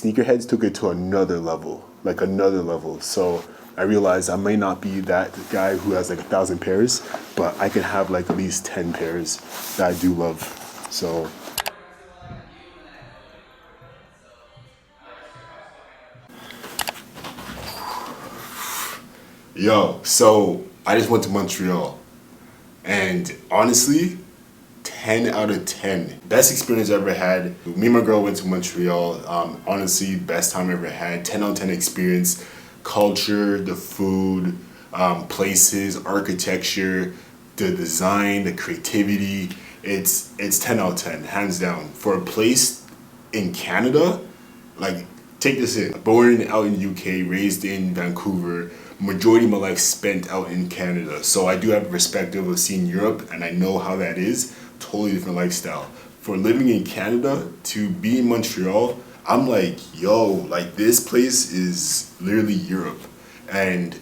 sneakerheads took it to another level, like another level. So I realized I may not be that guy who has like 1,000 pairs, but I can have like at least 10 pairs that I do love. So yo, so I just went to Montreal, and honestly, 10 out of 10. Best experience I ever had. Me and my girl went to Montreal. Honestly, best time I ever had. 10 out of 10 experience. Culture, the food, places, architecture, the design, the creativity. It's 10 out of 10, hands down. For a place in Canada, like, take this in. Born out in UK, raised in Vancouver, majority of my life spent out in Canada. So I do have a perspective of seeing Europe, and I know how that is. Totally different lifestyle. For living in Canada to be in Montreal, I'm like, yo, like this place is literally Europe. And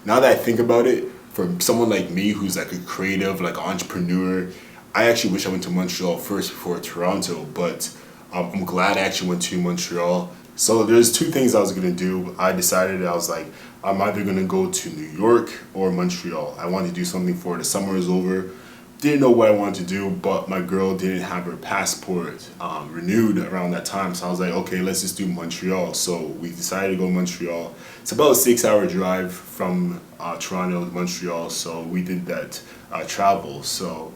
now that I think about it, for someone like me who's like a creative, like entrepreneur, I actually wish I went to Montreal first before Toronto, but I'm glad I actually went to Montreal. So there's two things I was gonna do. I decided, I was like, I'm either gonna go to New York or Montreal. I wanted to do something for the summer is over. Didn't know what I wanted to do, but my girl didn't have her passport renewed around that time. So I was like, okay, let's just do Montreal. So we decided to go to Montreal. It's about a 6-hour drive from Toronto to Montreal. So we did that travel. So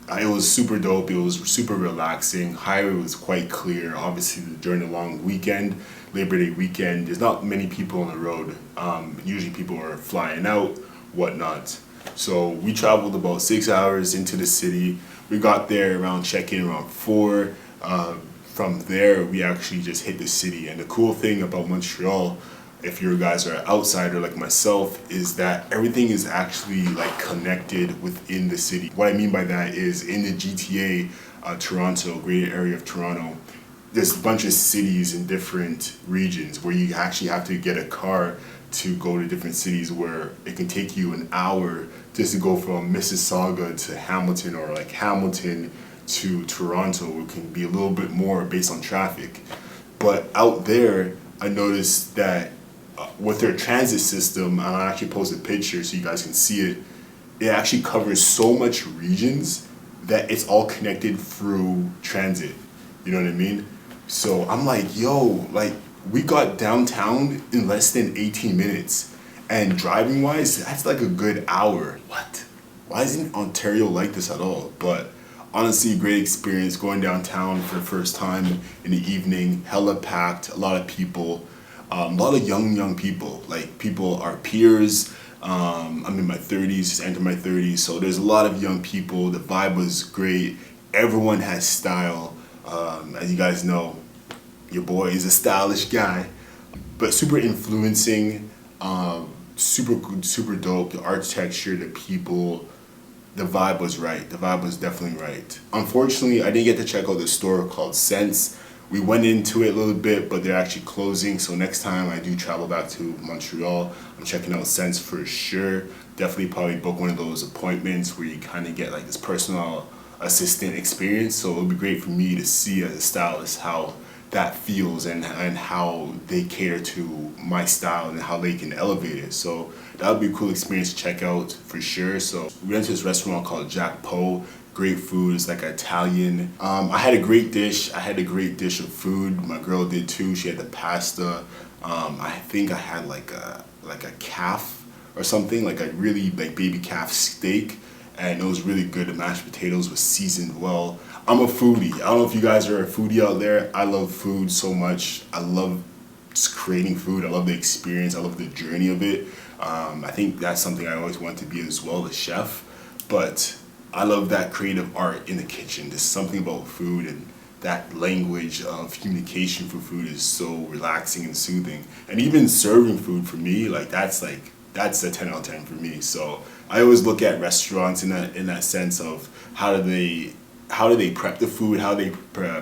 it was super dope. It was super relaxing. Highway was quite clear. Obviously, during the long weekend, Labor Day weekend, there's not many people on the road. Usually people are flying out, whatnot. So we traveled about 6 hours into the city. We got there around check-in around 4. From there, we actually just hit the city. And the cool thing about Montreal, if you guys are an outsider like myself, is that everything is actually like connected within the city. What I mean by that is in the GTA, Toronto, greater area of Toronto, there's a bunch of cities in different regions where you actually have to get a car to go to different cities, where it can take you an hour just to go from Mississauga to Hamilton, or like Hamilton to Toronto. It can be a little bit more based on traffic. But out there, I noticed that with their transit system, and I actually posted a picture so you guys can see it, it actually covers so much regions that it's all connected through transit. You know what I mean? So I'm like, yo, like, we got downtown in less than 18 minutes. And driving wise, that's like a good hour. What? Why isn't Ontario like this at all? But honestly, great experience going downtown for the first time in the evening. Hella packed, a lot of people, a lot of young people. Like, people are peers. I'm in my 30s, just entered my 30s. So there's a lot of young people. The vibe was great. Everyone has style. As you guys know, your boy is a stylish guy, but super influencing, super dope. The architecture, the people, the vibe was right. The vibe was definitely right. Unfortunately, I didn't get to check out the store called Sense. We went into it a little bit, but they're actually closing. So next time I do travel back to Montreal, I'm checking out Sense for sure. Definitely probably book one of those appointments where you kind of get like this personal assistant experience. So it'll be great for me to see as a stylist how that feels, and how they cater to my style and how they can elevate it. So that would be a cool experience to check out for sure. So we went to this restaurant called Jack Po. Great food. It's like Italian. I had a great dish. Of food. My girl did too. She had the pasta. I think I had like a calf or something, like a really like baby calf steak, and it was really good. The mashed potatoes was seasoned well. I'm a foodie. I don't know if you guys are a foodie out there. I love food so much. I love just creating food. I love the experience. I love the journey of it. I think that's something I always want to be as well, a chef. But I love that creative art in the kitchen. There's something about food, and that language of communication for food is so relaxing and soothing. And even serving food for me, that's a 10 out of 10 for me. So I always look at restaurants in that sense of how do they prep the food, how they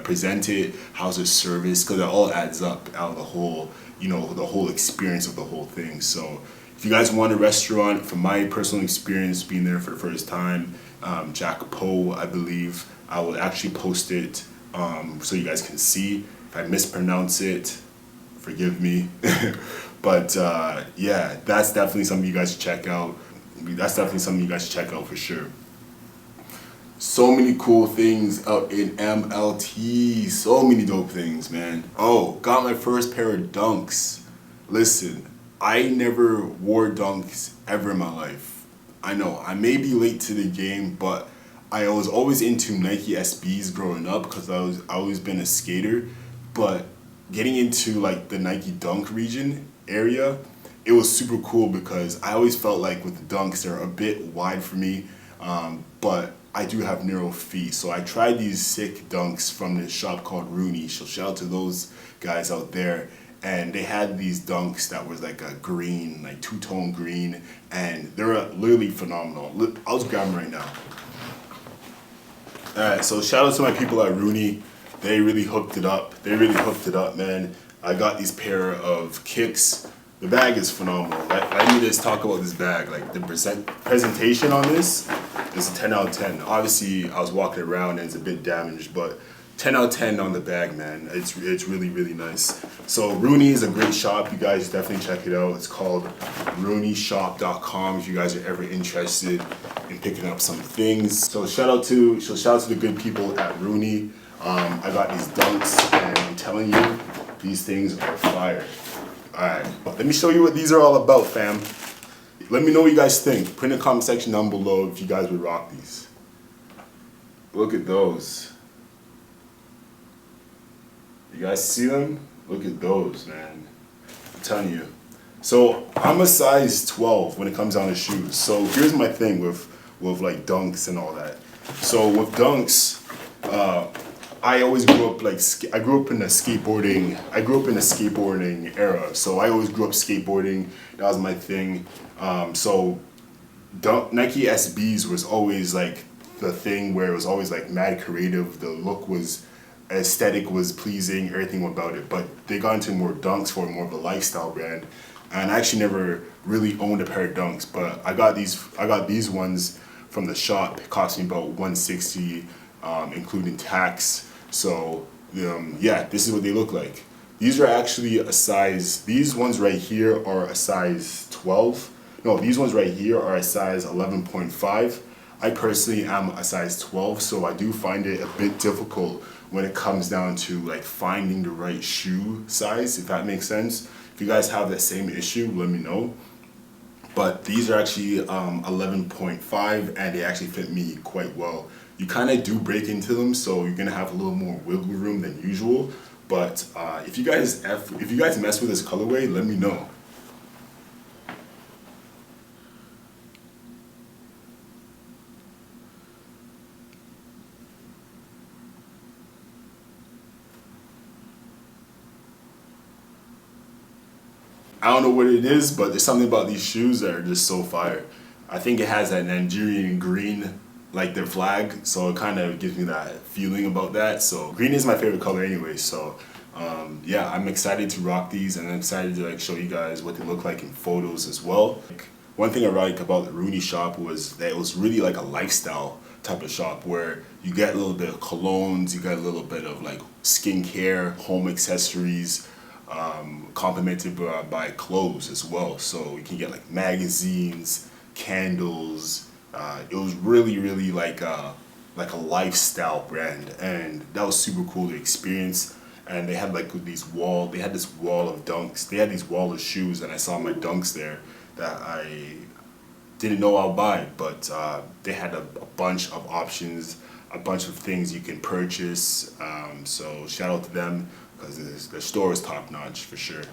present it, how's the service, because it all adds up out of the whole, the whole experience of the whole thing. So if you guys want a restaurant, from my personal experience being there for the first time, Jack Po, I believe, I will actually post it so you guys can see. If I mispronounce it, forgive me. But yeah, that's definitely something you guys should check out. That's definitely something you guys should check out for sure. So many cool things out in MLT. So many dope things, man. Oh, got my first pair of Dunks. Listen, I never wore Dunks ever in my life. I know, I may be late to the game, but I was always into Nike SBs growing up because I always been a skater. But getting into like the Nike Dunk region area, it was super cool because I always felt like with the Dunks they're a bit wide for me, but I do have narrow feet. So I tried these sick Dunks from this shop called Rooney. So shout out to those guys out there. And they had these Dunks that was like a green, like two-tone green, and they were literally phenomenal. I'll just grab them right now. Alright, so shout out to my people at Rooney. They really hooked it up. They really hooked it up, man. I got these pair of kicks. The bag is phenomenal. I need to just talk about this bag. Like the presentation on this is a 10 out of 10. Obviously, I was walking around and it's a bit damaged, but 10 out of 10 on the bag, man. It's really, really nice. So Rooney is a great shop. You guys definitely check it out. It's called RooneyShop.com if you guys are ever interested in picking up some things. So shout out to the good people at Rooney. I got these Dunks, and I'm telling you, these things are fire. Alright, let me show you what these are all about, fam. Let me know what you guys think. Put in the comment section down below if you guys would rock these. Look at those. You guys see them? Look at those, man. I'm telling you. So I'm a size 12 when it comes down to shoes. So here's my thing with like Dunks and all that. So with Dunks, I always grew up I grew up in the skateboarding era. So I always grew up skateboarding. That was my thing. So Nike SBs was always like the thing where it was always like mad creative. The look was aesthetic was pleasing, everything about it. But they got into more Dunks for more of a lifestyle brand. And I actually never really owned a pair of Dunks, but I got these ones from the shop. It cost me about $160, including tax. So yeah, this is what they look like. These are actually a size. These ones right here are a size 12. No, these ones right here are a size 11.5. I personally am a size 12, so I do find it a bit difficult when it comes down to like finding the right shoe size, if that makes sense. If you guys have that same issue, let me know. But these are actually 11.5 and they actually fit me quite well. You kind of do break into them, so you're gonna have a little more wiggle room than usual. But if you guys mess with this colorway, let me know. I don't know what it is, but there's something about these shoes that are just so fire. I think it has that Nigerian green, like their flag, so it kind of gives me that feeling about that. So green is my favorite color anyway, so yeah, I'm excited to rock these, and I'm excited to like show you guys what they look like in photos as well. One thing I like about the Rooney shop was that it was really like a lifestyle type of shop where you get a little bit of colognes, you get a little bit of like skincare, home accessories, complemented by clothes as well. So you can get like magazines, candles. It was really like a lifestyle brand, and that was super cool to experience. And they had like this wall of Dunks. They had these wall of shoes, and I saw my Dunks there that I didn't know I'll buy, but they had a bunch of options, a bunch of things you can purchase. So shout out to them, because the store is top notch for sure.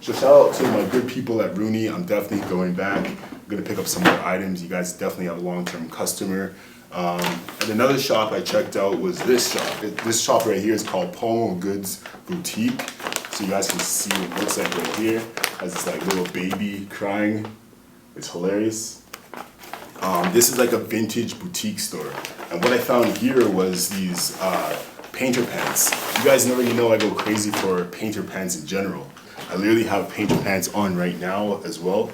So shout out to my good people at Rooney. I'm definitely going back. I'm gonna pick up some more items. You guys definitely have a long-term customer. And another shop I checked out was this shop. This shop right here is called Pomo Goods Boutique. So you guys can see what it looks like right here. It has this like little baby crying. It's hilarious. This is like a vintage boutique store. And what I found here was these painter pants. You guys already know I go crazy for painter pants in general. I literally have painter pants on right now as well.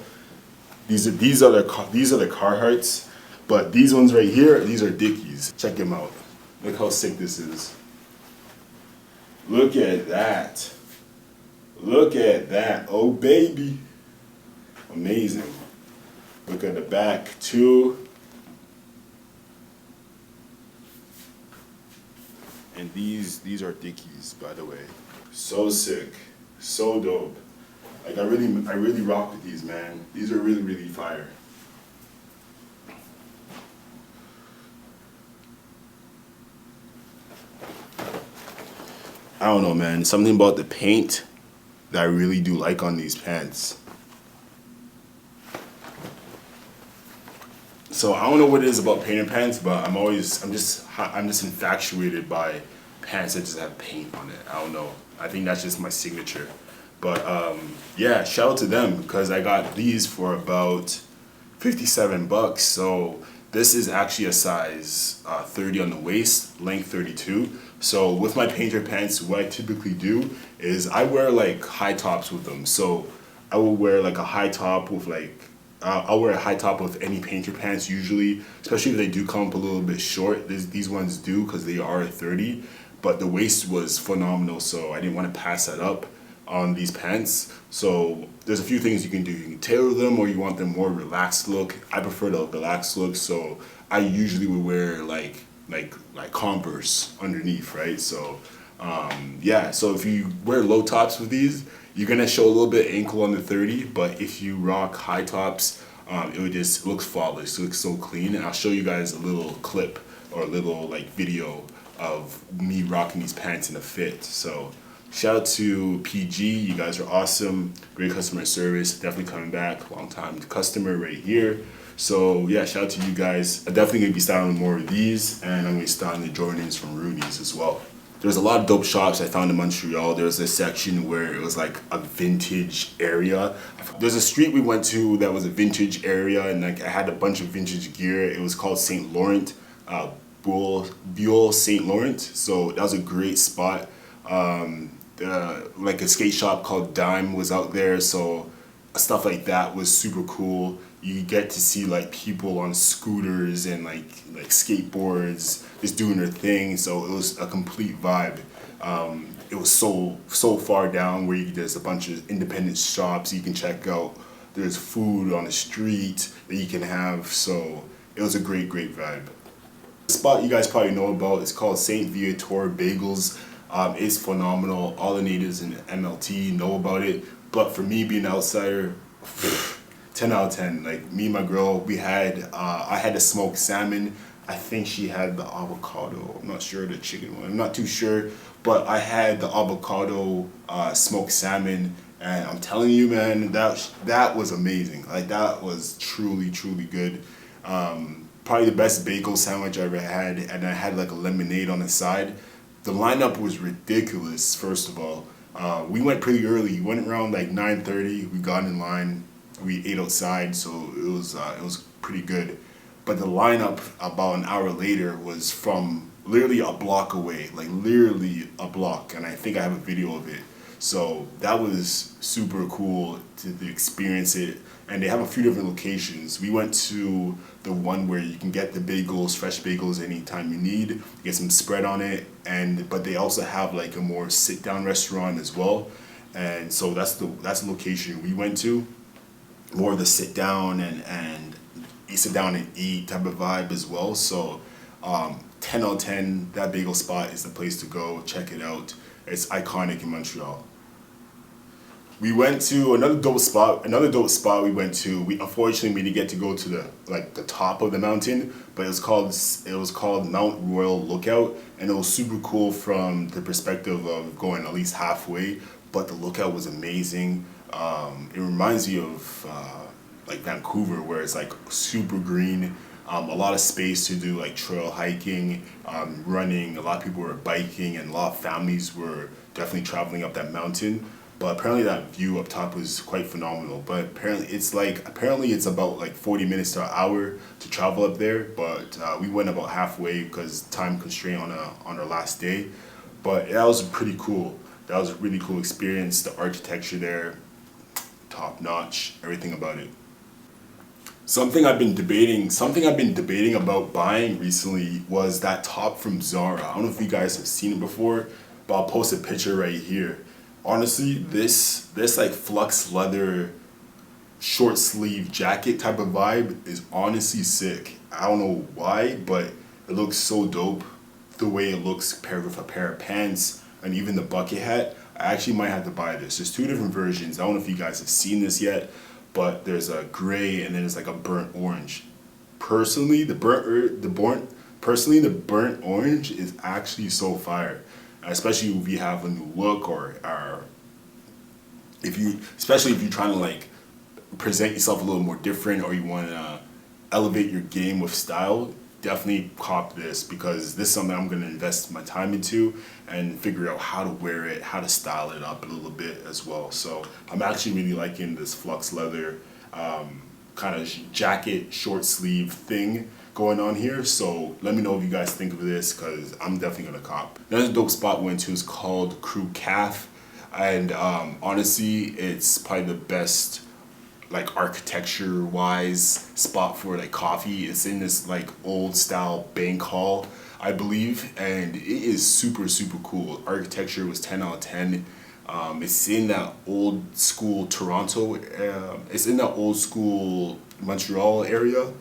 These are the Carhartts, but these ones right here, these are Dickies. Check them out. Look how sick this is. Look at that. Look at that. Oh, baby. Amazing. Look at the back, too. And these are Dickies, by the way. So sick. So dope. Like, I really rock with these, man. These are really, really fire. I don't know, man. Something about the paint that I really do like on these pants. So I don't know what it is about painted pants, but I'm just infatuated by pants that just have paint on it. I don't know. I think that's just my signature. But yeah, shout out to them because I got these for about $57. So this is actually a size 30 on the waist, length 32. So with my painter pants, what I typically do is I wear like high tops with them. So I will wear like a high top with I'll wear a high top with any painter pants usually, especially if they do come up a little bit short. These ones do because they are 30, but the waist was phenomenal, so I didn't want to pass that up on these pants. So there's a few things you can do. You can tailor them or you want them more relaxed look. I prefer the relaxed look, so I usually would wear like Converse underneath, right? So yeah, so if you wear low tops with these, you're gonna show a little bit ankle on the 30, but if you rock high tops, it looks flawless. It looks so clean, and I'll show you guys a little clip or a little like video of me rocking these pants in a fit. So shout out to PG, you guys are awesome, great customer service, definitely coming back, long time customer right here. So yeah, shout out to you guys. I'm definitely gonna be styling more of these, and I'm gonna be styling the Jordans from Rooney's as well. There's a lot of dope shops I found in Montreal. There was this section where it was like a vintage area. There's a street we went to that was a vintage area, and like I had a bunch of vintage gear. It was called St. Laurent, Buell St. Laurent. So that was a great spot. Like a skate shop called Dime was out there, so stuff like that was super cool. You get to see like people on scooters and like skateboards just doing their thing, so it was a complete vibe. It was so far down where there's a bunch of independent shops you can check out. There's food on the street that you can have, so it was a great vibe. The spot you guys probably know about is called St. Viator Bagels. It's phenomenal. All the natives in MLT know about it, but for me being an outsider, 10 out of 10. Like me and my girl, I had the smoked salmon. I think she had the avocado. I'm not sure the chicken one. I'm not too sure, but I had the avocado smoked salmon, and I'm telling you, man, that was amazing. Like that was truly good. Probably the best bagel sandwich I ever had, and I had like a lemonade on the side. The lineup was ridiculous. First of all, we went pretty early. We went around like 9:30. We got in line. We ate outside, so it was pretty good. But the lineup about an hour later was from literally a block away, like literally a block, and I think I have a video of it. So that was super cool to experience it. And they have a few different locations. We went to the one where you can get the bagels, fresh bagels anytime you need, get some spread on it, but they also have like a more sit down restaurant as well. And so that's the location we went to. More of the sit down and you sit down and eat type of vibe as well. So 10 out of 10, that bagel spot is the place to go. Check it out. It's iconic in Montreal. We went to another dope spot we went to. We unfortunately didn't get to go to the top of the mountain, but it was called Mount Royal Lookout, and it was super cool from the perspective of going at least halfway, but the lookout was amazing. It reminds me of like Vancouver, where it's like super green, a lot of space to do like trail hiking, running. A lot of people were biking, and a lot of families were definitely traveling up that mountain. But apparently that view up top was quite phenomenal. But apparently it's about like 40 minutes to an hour to travel up there. But we went about halfway because time constraint on our last day. But that was pretty cool. That was a really cool experience. The architecture there, top notch. Everything about it. Something I've been debating about buying recently was that top from Zara. I don't know if you guys have seen it before, but I'll post a picture right here. Honestly, this like flux leather short sleeve jacket type of vibe is honestly sick. I don't know why, but it looks so dope. The way it looks paired with a pair of pants and even the bucket hat. I actually might have to buy this. There's two different versions. I don't know if you guys have seen this yet, but there's a gray and then there's like a burnt orange. Personally, the burnt orange is actually so fire, especially if you have a new look or especially if you're trying to like present yourself a little more different or you want to elevate your game with style. Definitely cop this because this is something I'm going to invest my time into and figure out how to wear it, how to style it up a little bit as well. So I'm actually really liking this flux leather kind of jacket short sleeve thing going on here. So let me know if you guys think of this because I'm definitely going to cop. Another dope spot we went to is called Crew Calf, and honestly it's probably the best like architecture wise spot for like coffee. It's in this like old style bank hall, I believe, and it is super cool. Architecture was 10 out of 10. It's in that old school Toronto, it's in that old school Montreal area,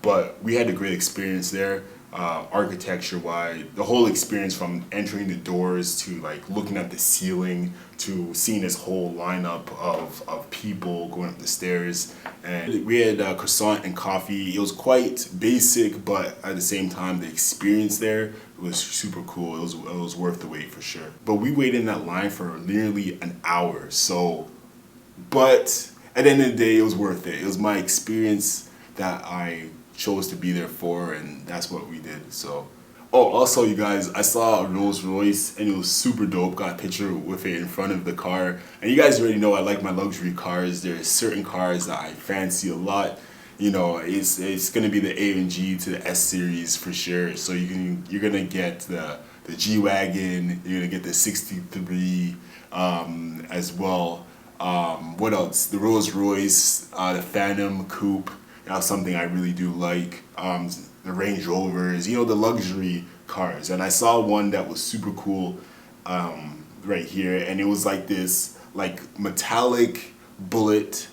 but we had a great experience there. Architecture wise, the whole experience from entering the doors to like looking at the ceiling to seeing this whole lineup of people going up the stairs, and we had croissant and coffee. It was quite basic, but at the same time the experience there was super cool. It was worth the wait for sure. But we waited in that line for nearly an hour, so but at the end of the day it was worth it. It was my experience that I chose to be there for, and that's what we did. So also you guys, I saw a Rolls Royce and it was super dope. Got a picture with it in front of the car, and you guys already know I like my luxury cars. There's certain cars that I fancy a lot. You know, it's gonna be the AMG to the S series for sure. So you're gonna get the G wagon. You're gonna get the '63 as well. What else? The Rolls Royce, the Phantom Coupe. That's something I really do like. The Range Rovers, you know, the luxury cars. And I saw one that was super cool right here, and it was like this like metallic bullet.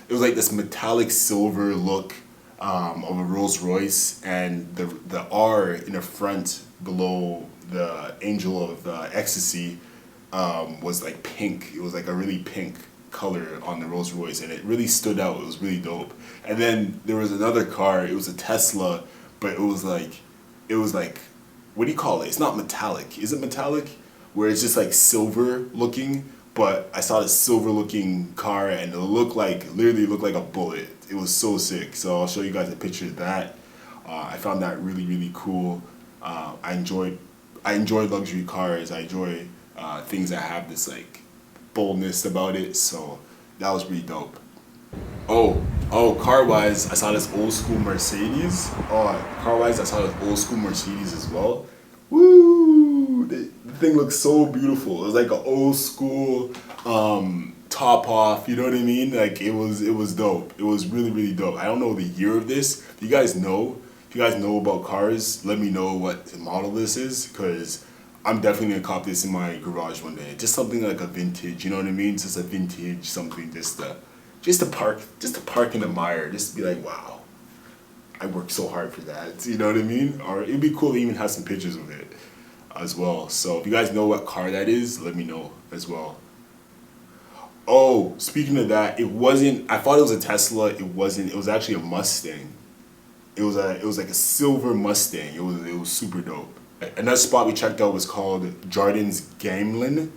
It was like this metallic silver look of a Rolls Royce, and the R in the front below the Angel of Ecstasy was like pink. It was like a really pink color on the Rolls Royce, and it really stood out. It was really dope. And then there was another car. It was a Tesla, but it was like what do you call it? It's not metallic. Is it metallic? Where it's just like silver looking, but I saw this silver looking car and it literally looked like a bullet. It was so sick. So I'll show you guys a picture of that. I found that really cool. I enjoy luxury cars. I enjoy things that have this like boldness about it. So that was really dope. Car wise, I saw this old school Mercedes. I saw this old school Mercedes as well. Woo! The thing looks so beautiful. It was like an old school top off. You know what I mean? Like it was dope. It was really dope. I don't know the year of this. If you guys know about cars, let me know what model this is, because I'm definitely gonna cop this in my garage one day. Just something like a vintage. You know what I mean? Just a vintage something. Just to park and admire, just to be like, wow, I worked so hard for that. You know what I mean? Or it'd be cool to even have some pictures of it as well. So if you guys know what car that is, let me know as well. Oh, speaking of that, it wasn't. I thought it was a Tesla. It wasn't. It was actually a Mustang. It was like a silver Mustang. It was super dope. Another spot we checked out was called Jordan's Gamlin.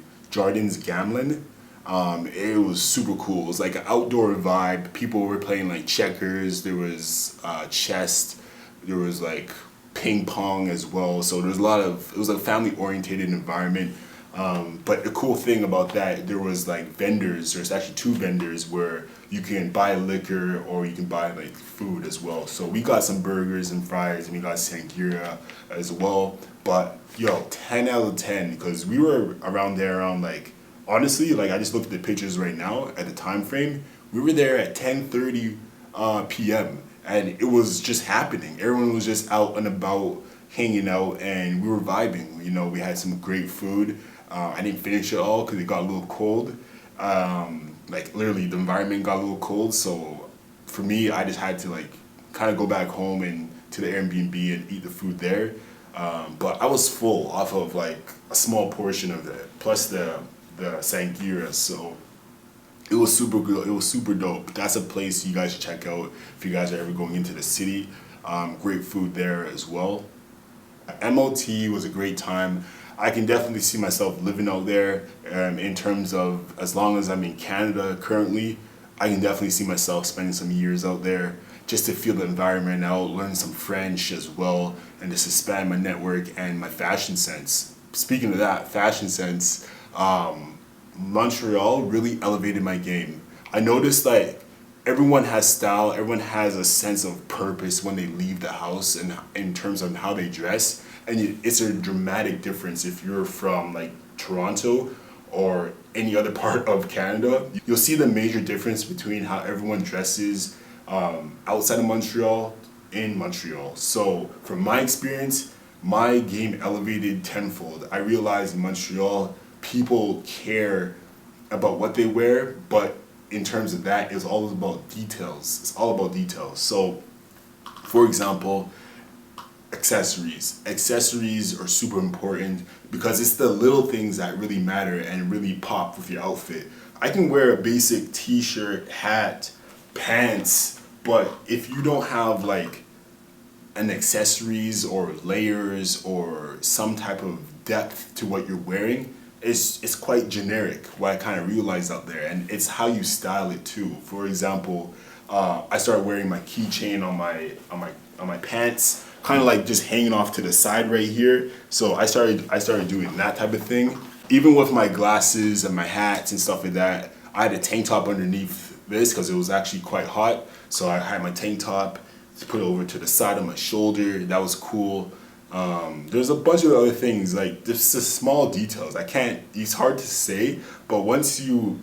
It was super cool. It was like an outdoor vibe. People were playing like checkers. There was chess. There was like ping pong as well. So there's it was a family oriented environment. But the cool thing about that, there was like vendors. There's actually two vendors where you can buy liquor or you can buy like food as well. So we got some burgers and fries, and we got sangria as well. But 10 out of 10, because we were around there around like, honestly, like I just looked at the pictures right now at the time frame. We were there at 10:30 p.m. and it was just happening. Everyone was just out and about, hanging out, and we were vibing. You know, we had some great food. I didn't finish it all because it got a little cold. Like literally, the environment got a little cold. So for me, I just had to like kind of go back home and to the Airbnb and eat the food there. But I was full off of like a small portion of it, plus the sangria. So it was super good. It was super dope. That's a place you guys should check out if you guys are ever going into the city. Great food there as well. MOT was a great time. I can definitely see myself living out there in terms of as long as I'm in Canada currently, I can definitely see myself spending some years out there just to feel the environment out, learn some French as well, and just expand my network and my fashion sense. Speaking of that, fashion sense, Montreal really elevated my game. I noticed like everyone has style, everyone has a sense of purpose when they leave the house and in terms of how they dress. And it's a dramatic difference if you're from like Toronto or any other part of Canada. You'll see the major difference between how everyone dresses outside of Montreal, in Montreal. So from my experience, my game elevated tenfold. I realized in Montreal, people care about what they wear, but in terms of that, it's all about details. It's all about details. So, for example, accessories. Accessories are super important because it's the little things that really matter and really pop with your outfit. I can wear a basic t-shirt, hat, pants, but if you don't have like an accessories or layers or some type of depth to what you're wearing, it's quite generic. What I kind of realized out there, and it's how you style it too. For example, I started wearing my keychain on my pants, kind of like just hanging off to the side right here. So I started doing that type of thing. Even with my glasses and my hats and stuff like that, I had a tank top underneath this because it was actually quite hot. So I had my tank top to put it over to the side of my shoulder. That was cool. There's a bunch of other things like just the small details. It's hard to say, but once you're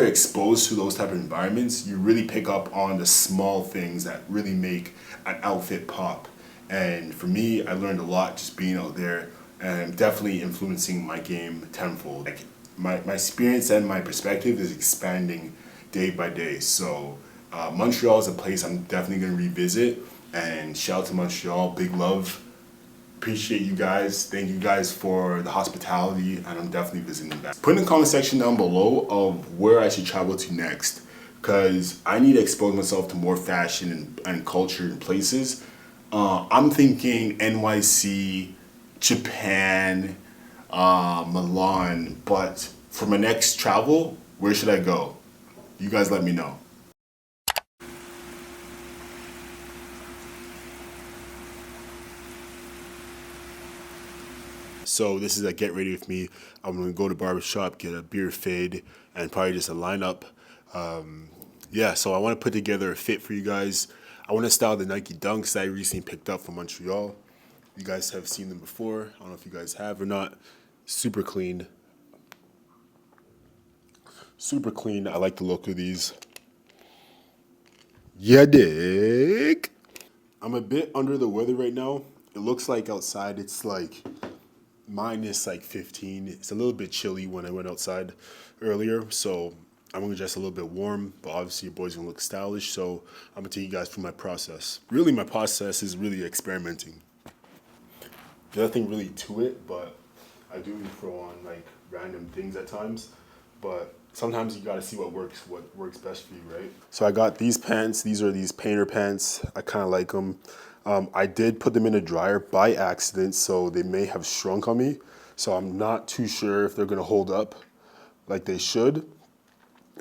exposed to those type of environments, you really pick up on the small things that really make an outfit pop. And for me, I learned a lot just being out there and definitely influencing my game tenfold. Like my experience and my perspective is expanding day by day. So Montreal is a place I'm definitely going to revisit. And shout out to Montreal, big love. Appreciate you guys. Thank you guys for the hospitality, and I'm definitely visiting back. Put in the comment section down below of where I should travel to next, because I need to expose myself to more fashion and culture and places. I'm thinking NYC, Japan, Milan, but for my next travel, where should I go? You guys let me know. So this is a get ready with me. I'm gonna go to barbershop, get a beard fade, and probably just a lineup. Yeah, so I want to put together a fit for you guys. I want to style the Nike Dunks that I recently picked up from Montreal. You guys have seen them before. I don't know if you guys have or not. Super clean. Super clean. I like the look of these. Yeah, dig. I'm a bit under the weather right now. It looks like outside it's like minus like 15. It's a little bit chilly when I went outside earlier, so I'm gonna dress a little bit warm, but obviously your boy's gonna look stylish, so I'm gonna take you guys through my process. Really, my process is really experimenting. There's nothing really to it, but I do throw on like random things at times, but sometimes you gotta see what works best for you, right? So I got these pants. These are these painter pants. I kind of like them. I did put them in a dryer by accident, so they may have shrunk on me. So I'm not too sure if they're gonna hold up like they should,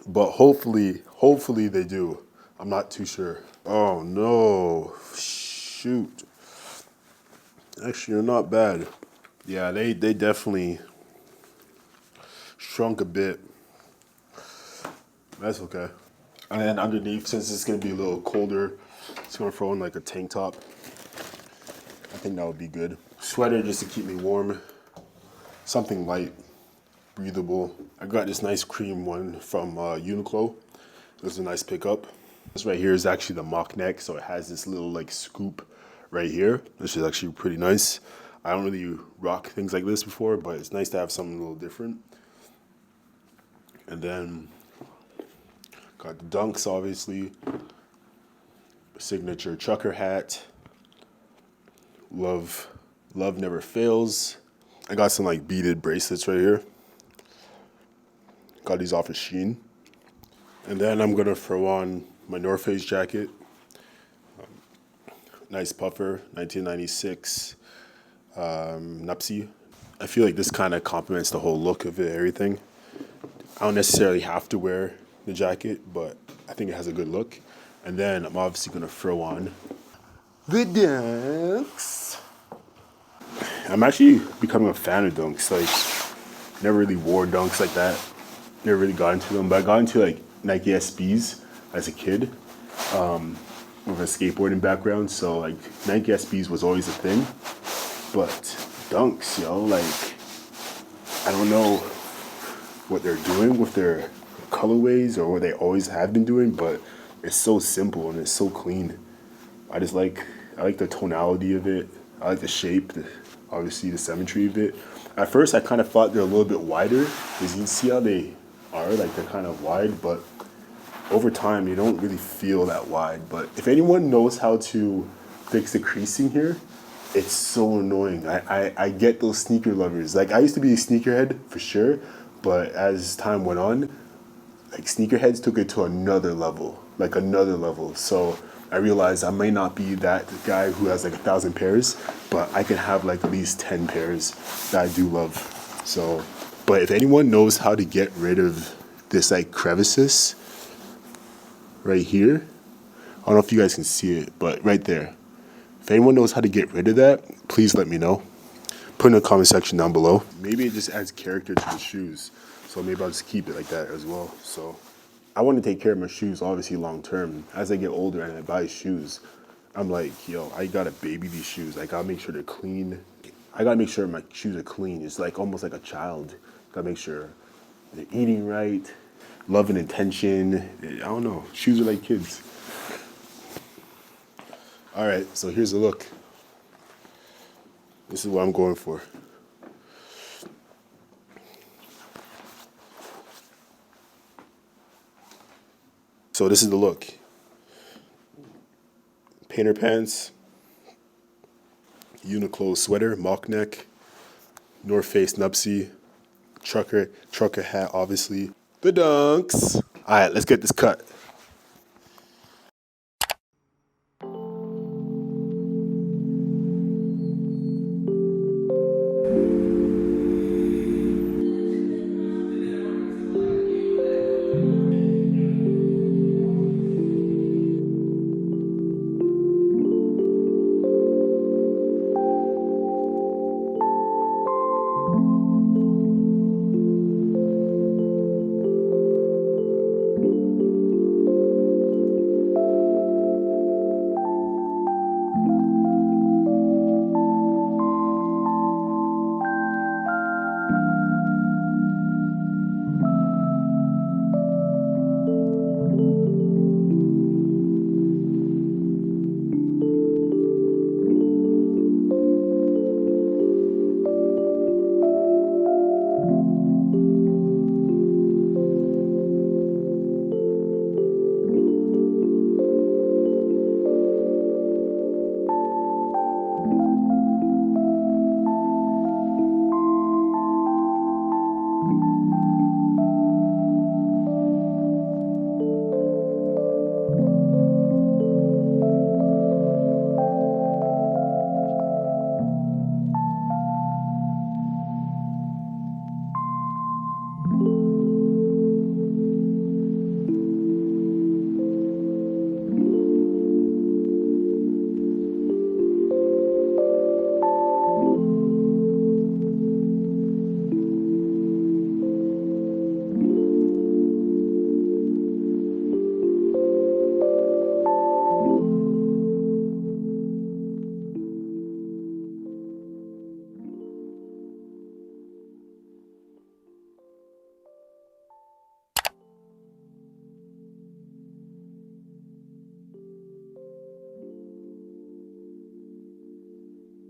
but hopefully they do. I'm not too sure. Oh no, shoot. Actually, they're not bad. Yeah, they definitely shrunk a bit. That's okay. And then underneath, since it's gonna be a little colder, just gonna throw in like a tank top. I think that would be good. Sweater just to keep me warm. Something light, breathable. I got this nice cream one from Uniqlo. It was a nice pickup. This right here is actually the mock neck, so it has this little like scoop right here. This is actually pretty nice. I don't really rock things like this before, but it's nice to have something a little different. And then got the Dunks, obviously. Signature trucker hat. Love never fails. I got some like beaded bracelets right here. Got these off of Shein. And then I'm gonna throw on my North Face jacket. Nice puffer, 1996 Nupsy. I feel like this kind of complements the whole look of it, everything. I don't necessarily have to wear the jacket, but I think it has a good look. And then I'm obviously gonna throw on the Dunks. I'm actually becoming a fan of Dunks. Like, never really wore Dunks like that. Never really got into them, but I got into like Nike SBs as a kid with a skateboarding background. So like Nike SBs was always a thing, but Dunks, like I don't know what they're doing with their colorways or what they always have been doing, but it's so simple and it's so clean. I like the tonality of it. I like the shape, obviously the symmetry of it. At first, I kind of thought they're a little bit wider, because you can see how they are, like they're kind of wide, but over time, you don't really feel that wide. But if anyone knows how to fix the creasing here, it's so annoying. I get those sneaker lovers. Like, I used to be a sneakerhead for sure, but as time went on, like sneakerheads took it to another level. So I realized I may not be that guy who has like 1,000 pairs, but I can have like at least 10 pairs that I do love. So, but if anyone knows how to get rid of this like crevices right here, I don't know if you guys can see it, but right there. If anyone knows how to get rid of that, please let me know. Put in the comment section down below. Maybe it just adds character to the shoes. So maybe I'll just keep it like that as well. So I want to take care of my shoes, obviously, long term. As I get older and I buy shoes, I'm like, yo, I gotta baby these shoes. I gotta make sure they're clean. I gotta make sure my shoes are clean. It's like almost like a child. Gotta make sure they're eating right, love and intention. I don't know. Shoes are like kids. All right, so here's the look. This is what I'm going for. So this is the look. Painter pants, Uniqlo sweater, mock neck, North Face Nupsy, trucker hat, obviously. The Dunks. All right, let's get this cut.